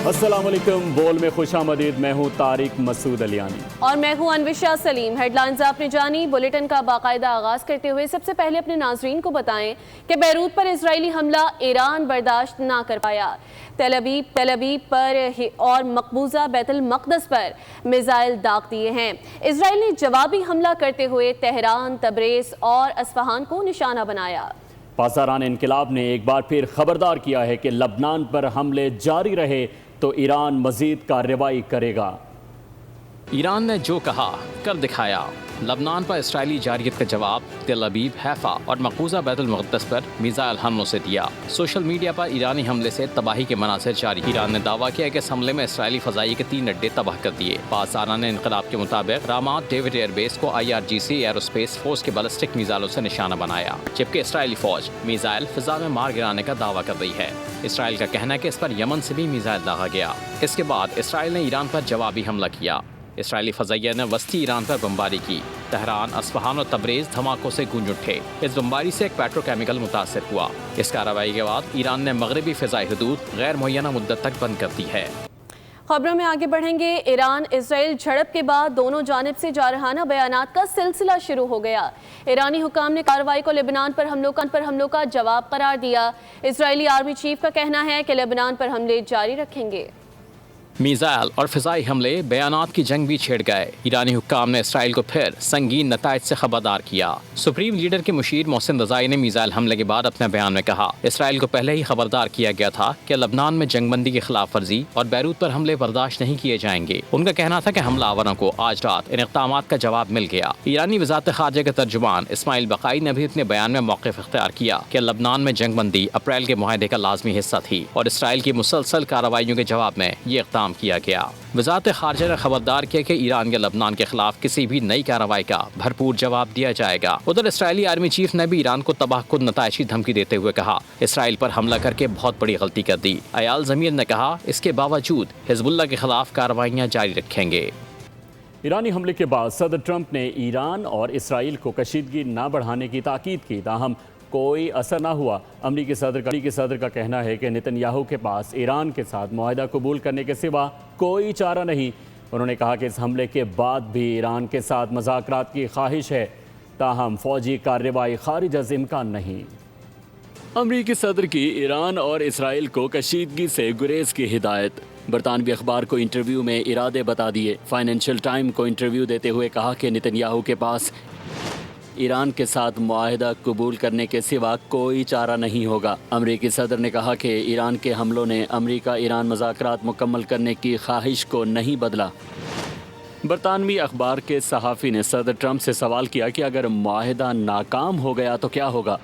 अस्सलाम वालेकुम। बोल में खुश आमदीद। मैं हूँ तारिक मसूद अलियानी और मैं हूँ अनविशा सलीम। हेडलाइंस आपने जानी। बुलेटिन का बाकायदा आगाज करते हुए सबसे पहले अपने नाजरीन को बताएं कि बैरूत पर इजरायली हमला ईरान बर्दाश्त ना कर पाया। तेल अवीव पर और मकबूजा बैतुल मक़दस पर मिसाइल दाग दिए हैं। इजराइल ने जवाबी हमला करते हुए तेहरान, तबरेज़ और अस्फहान को निशाना बनाया। पासदारान इनकलाब ने एक बार फिर खबरदार किया है कि लबनान पर हमले जारी रहे तो ईरान मजीद कार्रवाई करेगा। ईरान ने जो कहा कर दिखाया। लबनान पर इसराइली जारियत का जवाब तेल अवीव, हैफा और मकबूजा बैतुल मुक़द्दस पर मिसाइल हमलों से दिया। सोशल मीडिया पर ईरानी हमले से तबाही के मनासिर जारी। ईरान ने दावा किया कि इस हमले में इसराइली फ़ज़ाई के 3 अड्डे तबाह कर दिए। पासदारान इनकलाब के मुताबिक रामात डेविड एयरबेस को IRGC एयरोस्पेस फोर्स के बैलिस्टिक मिसाइलों से निशाना बनाया, जबकि इसराइली फ़ौज मिसाइल फ़िज़ा में मार गिराने का दावा कर रही है। इसराइल का कहना है कि इस पर यमन से भी मिसाइल दागा गया। इसके बाद इसराइल ने ईरान पर जवाबी हमला किया। इसराइली फ़ज़ाइया ने वस्ती ईरान पर बमबारी की। तेहरान, अस्फहान और तबरेज़ धमाकों से गूंज उठे। इस बमबारी से एक पेट्रोकेमिकल मुतासर हुआ। इस कार्रवाई के बाद ईरान ने मगरबी फ़िज़ाई हदूद गैर मुअय्यना मुद्दत तक बंद कर दी है। खबरों में आगे बढ़ेंगे। ईरान इसराइल झड़प के बाद दोनों जानिब से जारहाना बयानात का सिलसिला शुरू हो गया। ईरानी हुकाम ने कार्रवाई को लेबनान पर हमलों का जवाब करार दिया। इजरायली आर्मी चीफ का कहना है कि लेबनान पर हमले जारी रखेंगे। मिसाइल और फ़िज़ाई हमले बयानात की जंग भी छेड़ गए। ईरानी हुक्काम ने इसराइल को फिर संगीन नताइज से खबरदार किया। सुप्रीम लीडर के मुशीर मोहसिन रज़ाई ने मिसाइल हमले के बाद अपने बयान में कहा, इसराइल को पहले ही खबरदार किया गया था कि लबनान में जंगबंदी की खिलाफ वर्जी और बैरूत पर हमले बर्दाश्त नहीं किए जाएंगे। उनका कहना था कि हमलावरों को आज रात इन इक़दामात का जवाब मिल गया। ईरानी वज़ारत ख़ारजा के तर्जुमान इस्माइल बक़ाई ने भी अपने बयान में मौक़िफ़ इख्तियार किया कि लबनान में जंगबंदी अप्रैल के मुआहदे का लाजमी हिस्सा थी और इसराइल की मुसलसल कार्रवाइयों के जवाब में ये इक़दाम किया गया। वज़ारत ख़ारजा ने खबरदार किया कि ईरान या लबनान के खिलाफ किसी भी नई कार्रवाई का भरपूर जवाब दिया जाएगा। उधर इसराइली आर्मी चीफ ने भी ईरान को तबाहकुन नताइज की धमकी देते हुए कहा, इसराइल पर हमला करके बहुत बड़ी गलती कर दी। अयाल ज़मीर ने कहा, इसके बावजूद हिज़्बुल्लाह के खिलाफ कार्रवाइयाँ जारी रखेंगे। ईरानी हमले के बाद सदर ट्रंप ने ईरान और इसराइल को कशीदगी न बढ़ाने की ताकीद की, ताहम कोई असर ना हुआ। अमरीकी सदर का कहना है कि नेतन्याहू के पास ईरान के साथ मुआहदा कबूल करने के सिवा कोई चारा नहीं। उन्होंने कहा कि इस हमले के बाद भी ईरान के साथ मुज़ाकरात की ख्वाहिश है, ताहम फ़ौजी कार्रवाई खारिज अज़ इम्कान नहीं। अमरीकी सदर की ईरान और इसराइल को कशीदगी से गुरेज की हिदायत। बरतानवी अखबार को इंटरव्यू में इरादे बता दिए। फाइनेंशियल टाइम को इंटरव्यू देते हुए कहा कि नेतन्याहू के पास ईरान के साथ मुआहदा कबूल करने के सिवा कोई चारा नहीं होगा। अमरीकी सदर ने कहा कि ईरान के हमलों ने अमरीका ईरान मुज़ाकरात मुकम्मल करने की ख्वाहिश को नहीं बदला। बरतानवी अखबार के सहाफ़ी ने सदर ट्रंप से सवाल किया कि अगर मुआहदा नाकाम हो गया तो क्या होगा,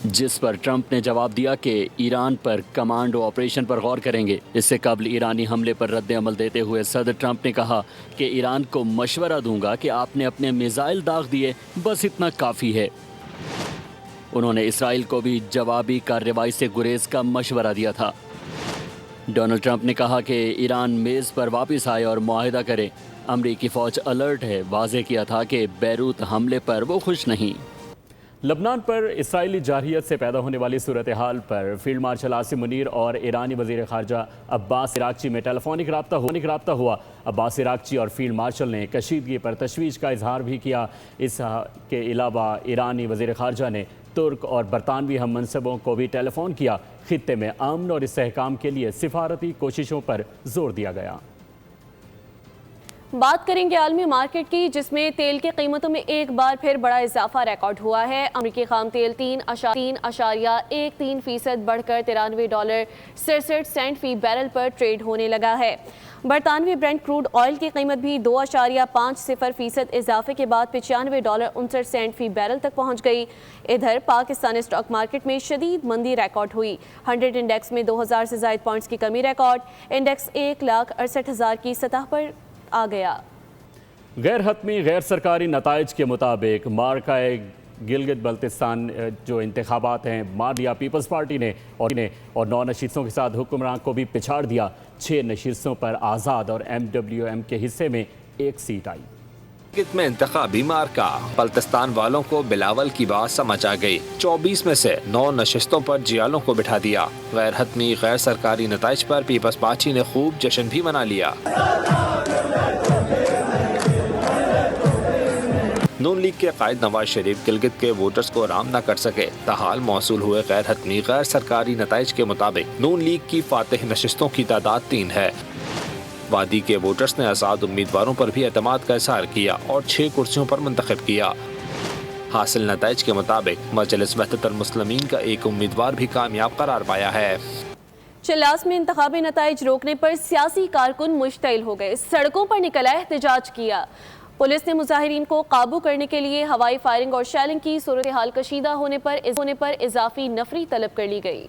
जिस पर ट्रंप ने जवाब दिया कि ईरान पर कमांडो ऑपरेशन पर गौर करेंगे। इससे कबल ईरानी हमले पर रद्द अमल देते हुए सदर ट्रंप ने कहा कि ईरान को मशवरा दूंगा कि आपने अपने मिसाइल दाग दिए, बस इतना काफ़ी है। उन्होंने इसराइल को भी जवाबी कार्रवाई से गुरेज का मशवरा दिया था। डोनाल्ड ट्रंप ने कहा कि ईरान मेज़ पर वापस आए और मुआहदा करे। अमरीकी फ़ौज अलर्ट है, वाज़े किया था कि बैरूत हमले पर वो खुश नहीं। लबनान पर इसराइली जारहियत से पैदा होने वाली सूरत हाल पर फील्ड मार्शल आसिम मुनीर और ईरानी वज़ीर ख़ारजा अब्बास इराक़ची में टेलीफोनिक रब्ता हुआ। अब्बास इराक़ची और फील्ड मार्शल ने कशीदगी पर तशवीश का इजहार भी किया। इसके अलावा ईरानी वज़ीर ख़ारजा ने तुर्क और बरतानवी हम मनसबों को भी टेलीफोन किया। खित्ते में अमन और इस्तेहकाम के लिए सिफारती कोशिशों पर जोर दिया गया। बात करेंगे आलमी मार्केट की, जिसमें तेल की कीमतों में एक बार फिर बड़ा इजाफा रिकॉर्ड हुआ है। अमरीकी खाम तेल 3.13% बढ़कर $93.67 फी बैरल पर ट्रेड होने लगा है। बरतानवी ब्रेंट क्रूड ऑयल की कीमत भी 2.50% इजाफे के बाद $95.69 फी बैरल तक पहुंच गई। इधर पाकिस्तानी स्टॉक मार्केट में शदीद मंदी रिकॉर्ड हुई। 100 इंडेक्स में 2000 से ज़ायद पॉइंट्स की कमी रिकॉर्ड। इंडेक्स 1,68,000 की सतह पर आ गया। गैर हतमी गैर सरकारी नताइज के मुताबिक मार्काए गिलगित बल्तिस्तान जो इंतखाबात हैं मार दिया पीपल्स पार्टी ने और 9 नशीस्तों के साथ हुक्मरान को भी पिछाड़ दिया। 6 नशीस्तों पर आज़ाद और MWM के हिस्से में 1 सीट आई। میں انتخابی مارکا بلتستان والوں کو بلاول کی بات سمجھ آ گئی. 24 میں سے 9 نشستوں پر جیالوں کو بٹھا دیا. غیر حتمی غیر سرکاری نتائج پر پیپلز پارٹی نے خوب جشن بھی منا لیا. نون لیگ کے قائد نواز شریف گلگت کے ووٹرز کو آرام نہ کر سکے. تاحال موصول ہوئے غیر حتمی غیر سرکاری نتائج کے مطابق نون لیگ کی فاتح نشستوں کی تعداد 3 ہے. وادی کے ووٹرز نے آزاد امیدواروں پر بھی اعتماد کا اظہار کیا اور 6 کرسیوں پر منتخب کیا. حاصل نتائج کے مطابق مجلس وحدت المسلمین کا ایک امیدوار بھی کامیاب قرار پایا ہے. چلاس میں انتخابی نتائج روکنے پر سیاسی کارکن مشتعل ہو گئے. سڑکوں پر نکل آئے، احتجاج کیا. پولیس نے مظاہرین کو قابو کرنے کے لیے ہوائی فائرنگ اور شیلنگ کی صورتحال کشیدہ ہونے پر اضافی نفری طلب کر لی گئی.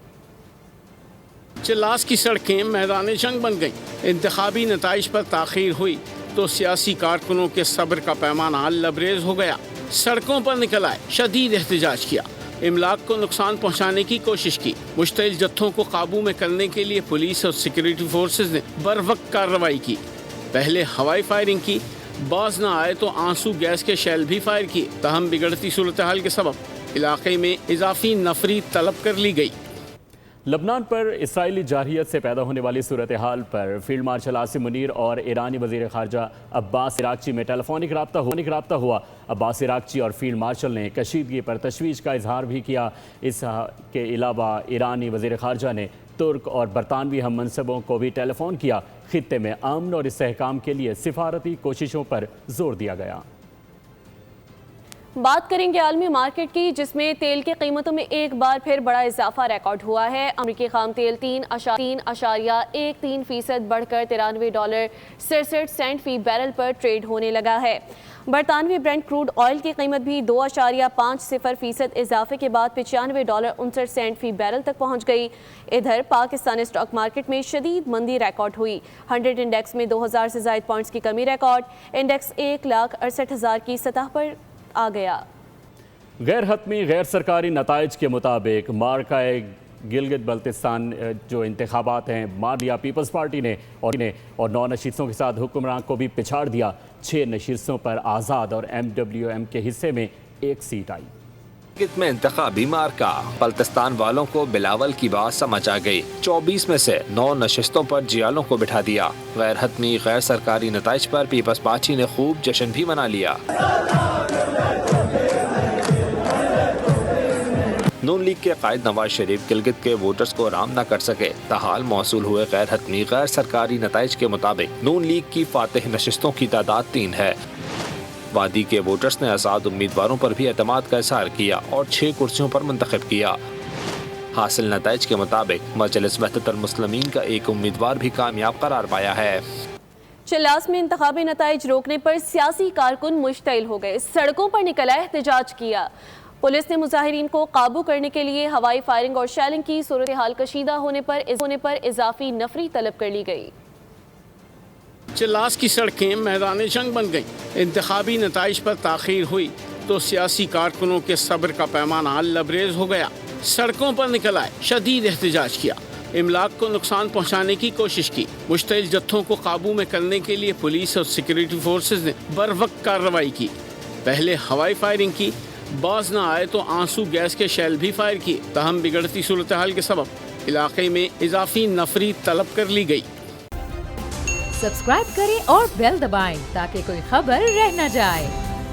چلاس کی سڑکیں میدان جنگ بن گئیں. انتخابی نتائج پر تاخیر ہوئی تو سیاسی کارکنوں کے صبر کا پیمانہ لبریز ہو گیا. سڑکوں پر نکل آئے، شدید احتجاج کیا، املاک کو نقصان پہنچانے کی کوشش کی. مشتعل جتھوں کو قابو میں کرنے کے لیے پولیس اور سیکورٹی فورسز نے بروقت کارروائی کی. پہلے ہوائی فائرنگ کی، باز نہ آئے تو آنسو گیس کے شیل بھی فائر کیے. تاہم بگڑتی صورتحال کے سبب علاقے میں اضافی نفری طلب کر لی گئی. لبنان پر اسرائیلی جارحیت سے پیدا ہونے والی صورتحال پر فیلڈ مارشل عاصم منیر اور ایرانی وزیر خارجہ عباس عراقچی میں ٹیلیفونک رابطہ ہوا. عباس عراقچی اور فیلڈ مارشل نے کشیدگی پر تشویش کا اظہار بھی کیا. اس کے علاوہ ایرانی وزیر خارجہ نے ترک اور برطانوی ہم منصبوں کو بھی ٹیلی فون کیا. خطے میں امن اور استحکام کے لیے سفارتی کوششوں پر زور دیا گیا. بات کریں گے عالمی مارکیٹ کی، جس میں تیل کی قیمتوں میں ایک بار پھر بڑا اضافہ ریکارڈ ہوا ہے. امریکی خام تیل 3.13% بڑھ کر $93.63 فی بیرل پر ٹریڈ ہونے لگا ہے. برطانوی برنٹ کروڈ آئل کی قیمت بھی 2.50% اضافے کے بعد $95.69 فی بیرل تک پہنچ گئی. ادھر پاکستانی اسٹاک مارکیٹ میں شدید مندی ریکارڈ ہوئی. 100 انڈیکس میں 2000 سے زائد پوائنٹس کی کمی ریکارڈ. انڈیکس 1,68,000 کی سطح پر آ گیا. غیر حتمی غیر سرکاری نتائج کے مطابق مارکہ گلگت بلتستان جو انتخابات ہیں مار دیا پیپلز پارٹی نے اور 9 نشستوں کے ساتھ حکمران کو بھی پچھاڑ دیا. 6 نشستوں پر آزاد اور MWM کے حصے میں 1 سیٹ آئی. گلگت میں انتخابی مارکا بلتستان والوں کو بلاول کی بات سمجھ آ گئی. 24 میں سے 9 نشستوں پر جیالوں کو بٹھا دیا. غیر حتمی غیر سرکاری نتائج پر پیپلز پارٹی نے خوب جشن بھی منا لیا. نون لیگ کے قائد نواز شریف گلگت کے ووٹرز کو آرام نہ کر سکے. تاحال موصول ہوئے غیر حتمی غیر سرکاری نتائج کے مطابق نون لیگ کی فاتح نشستوں کی تعداد 3 ہے. وادی کے ووٹرز نے آزاد امیدواروں پر بھی اعتماد کا اظہار کیا اور 6 کرسیوں پر منتخب کیا. حاصل نتائج کے مطابق مجلس وحدت المسلمین کا ایک امیدوار بھی کامیاب قرار پایا ہے. چلاس میں انتخابی نتائج روکنے پر سیاسی کارکن مشتعل ہو گئے. سڑکوں پر نکل آئے، احتجاج کیا. پولیس نے مظاہرین کو قابو کرنے کے لیے ہوائی فائرنگ اور شیلنگ کی صورتحال کشیدہ ہونے پر اضافی نفری طلب کر لی گئی. چلاس کی سڑکیں میدان جنگ بن گئیں. انتخابی نتائج پر تاخیر ہوئی تو سیاسی کارکنوں کے صبر کا پیمانہ لبریز ہو گیا. سڑکوں پر نکل آئے، شدید احتجاج کیا، املاک کو نقصان پہنچانے کی کوشش کی. مشتعل جتھوں کو قابو میں کرنے کے لیے پولیس اور سیکورٹی فورسز نے بروقت کارروائی کی. پہلے ہوائی فائرنگ کی، باز نہ آئے تو آنسو گیس کے شیل بھی فائر کیے. تاہم بگڑتی صورتحال کے سبب علاقے میں اضافی نفری طلب کر لی گئی. سبسکرائب کریں اور بیل دبائیں تاکہ کوئی خبر رہ نہ جائے.